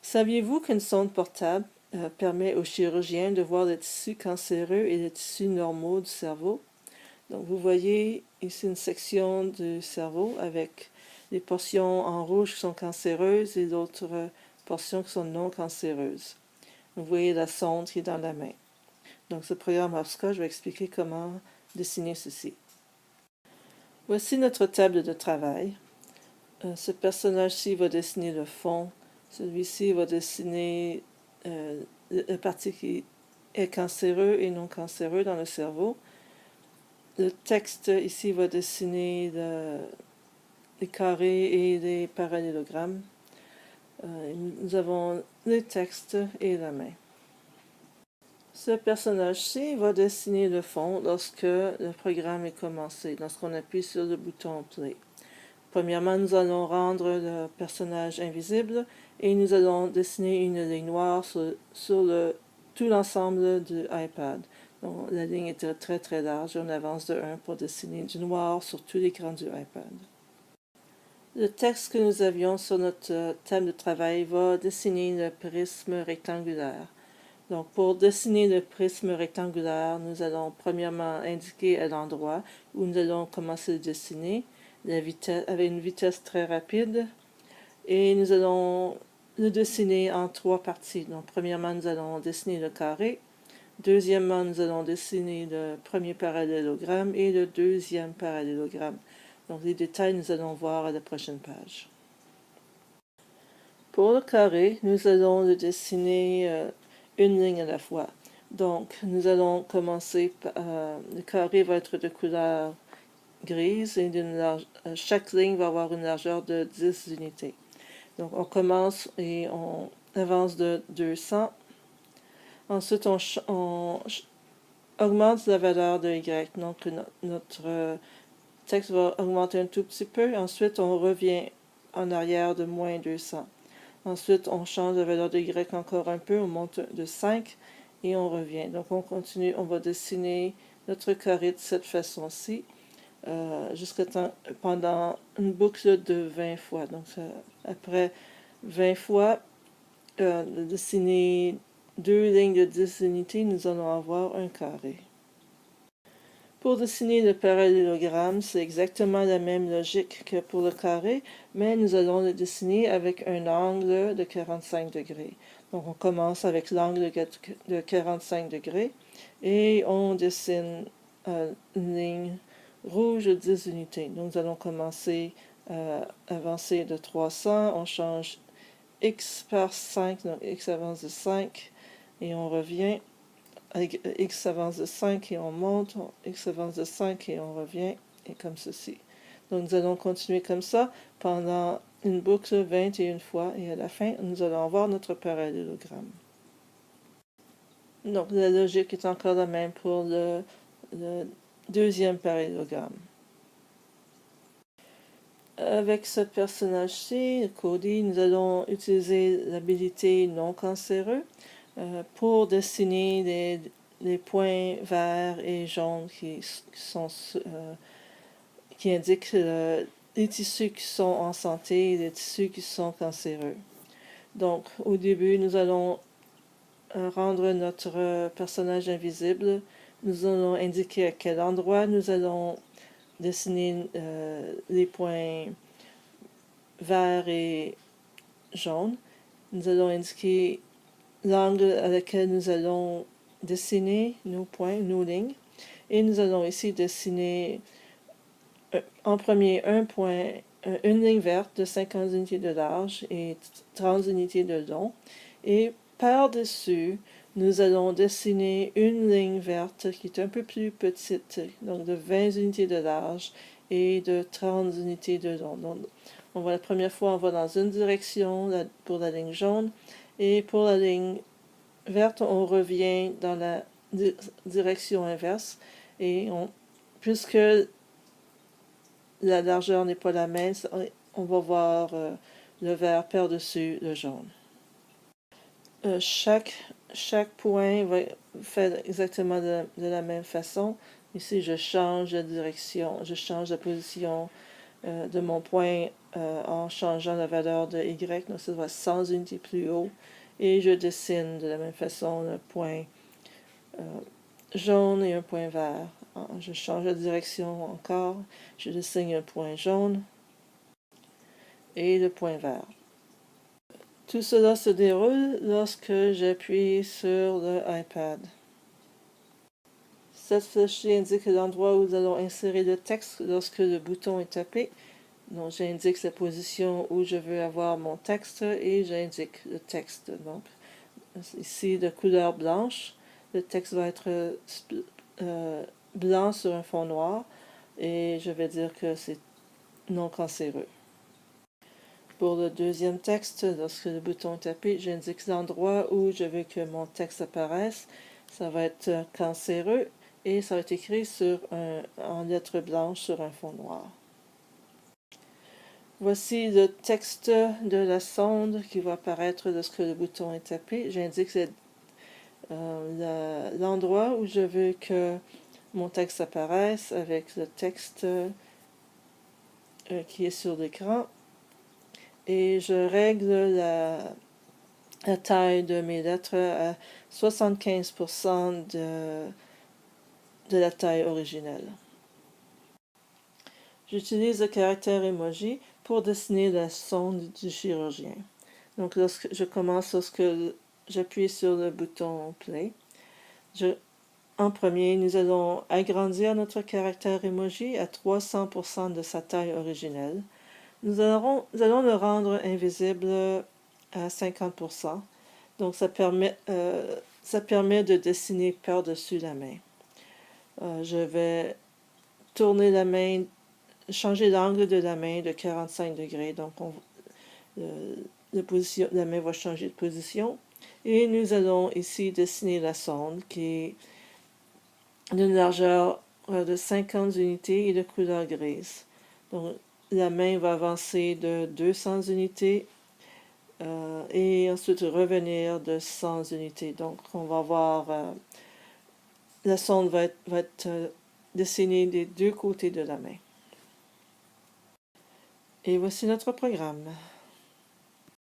Saviez-vous qu'une sonde portable permet aux chirurgiens de voir les tissus cancéreux et les tissus normaux du cerveau? Donc vous voyez ici une section du cerveau avec des portions en rouge qui sont cancéreuses et d'autres portions qui sont non cancéreuses. Vous voyez la sonde qui est dans la main. Donc ce programme ASCA, je vais expliquer comment dessiner ceci. Voici notre table de travail. Ce personnage-ci va dessiner le fond. Celui-ci va dessiner la partie qui est cancéreux et non cancéreux dans le cerveau. Le texte ici va dessiner les carrés et les parallélogrammes. Nous avons le texte et la main. Ce personnage-ci va dessiner le fond lorsque le programme est commencé, lorsqu'on appuie sur le bouton Play. Premièrement, nous allons rendre le personnage invisible et nous allons dessiner une ligne noire sur tout l'ensemble du iPad. Donc, la ligne est très très large et on avance de 1 pour dessiner du noir sur tout l'écran du iPad. Le texte que nous avions sur notre table de travail va dessiner le prisme rectangulaire. Donc, pour dessiner le prisme rectangulaire, nous allons premièrement indiquer à l'endroit où nous allons commencer à dessiner avec une vitesse très rapide. Et nous allons le dessiner en 3 parties. Donc, premièrement, nous allons dessiner le carré. Deuxièmement, nous allons dessiner le premier parallélogramme et le deuxième parallélogramme. Donc, les détails, nous allons voir à la prochaine page. Pour le carré, nous allons le dessiner une ligne à la fois. Donc, nous allons commencer par... le carré va être de couleur grise et chaque ligne va avoir une largeur de 10 unités. Donc, on commence et on avance de 200. Ensuite, on augmente la valeur de Y. Donc, notre texte va augmenter un tout petit peu. Ensuite, on revient en arrière de moins 200. Ensuite, on change la valeur de Y encore un peu, on monte de 5 et on revient. Donc, on continue, on va dessiner notre carré de cette façon-ci pendant une boucle de 20 fois. Donc, après 20 fois, dessiner 2 lignes de 10 unités, nous allons avoir un carré. Pour dessiner le parallélogramme, c'est exactement la même logique que pour le carré, mais nous allons le dessiner avec un angle de 45 degrés. Donc on commence avec l'angle de 45 degrés et on dessine une ligne rouge de 10 unités. Donc nous allons commencer à avancer de 300, on change x par 5, donc x avance de 5 et on revient. X avance de 5 et on monte, X avance de 5 et on revient, et comme ceci. Donc nous allons continuer comme ça pendant une boucle 21 fois, et à la fin, nous allons avoir notre parallélogramme. Donc la logique est encore la même pour le deuxième parallélogramme. Avec ce personnage-ci, Cody, nous allons utiliser l'habilité non cancéreux pour dessiner les points verts et jaunes qui indiquent les tissus qui sont en santé et les tissus qui sont cancéreux. Donc, au début, nous allons rendre notre personnage invisible. Nous allons indiquer à quel endroit nous allons dessiner les points verts et jaunes. Nous allons indiquer l'angle à lequel nous allons dessiner nos points, nos lignes. Et nous allons ici dessiner en premier une ligne verte de 50 unités de large et 30 unités de long. Et par-dessus, nous allons dessiner une ligne verte qui est un peu plus petite, donc de 20 unités de large et de 30 unités de long. Donc, la première fois, on va dans une direction pour la ligne jaune, et pour la ligne verte, on revient dans la direction inverse. Et puisque la largeur n'est pas la même, on va voir le vert par-dessus le jaune. Chaque point va faire exactement de la même façon. Ici, je change la direction, je change la position de mon point en changeant la valeur de Y, donc ça va 100 unités plus haut, et je dessine de la même façon un point jaune et un point vert. Je change la direction encore, je dessine un point jaune et le point vert. Tout cela se déroule lorsque j'appuie sur le iPad. Cette flèche indique l'endroit où nous allons insérer le texte lorsque le bouton est tapé. Donc j'indique la position où je veux avoir mon texte et j'indique le texte. Donc ici de couleur blanche, le texte va être blanc sur un fond noir et je vais dire que c'est non cancéreux. Pour le deuxième texte, lorsque le bouton est tapé, j'indique l'endroit où je veux que mon texte apparaisse. Ça va être cancéreux et ça va être écrit en lettres blanches sur un fond noir. Voici le texte de la sonde qui va apparaître lorsque le bouton est tapé. J'indique l'endroit où je veux que mon texte apparaisse avec le texte qui est sur l'écran. Et je règle la taille de mes lettres à 75% de la taille originelle. J'utilise le caractère emoji pour dessiner la sonde du chirurgien. Donc lorsque j'appuie sur le bouton play, en premier, nous allons agrandir notre caractère emoji à 300% de sa taille originelle. Nous allons le rendre invisible à 50%. Donc ça permet de dessiner par-dessus la main. Je vais tourner la main, changer l'angle de la main de 45 degrés. Donc la main va changer de position. Et nous allons ici dessiner la sonde qui est d'une largeur de 50 unités et de couleur grise. Donc la main va avancer de 200 unités et ensuite revenir de 100 unités. Donc on va voir la sonde va être dessinée des deux côtés de la main. Et voici notre programme.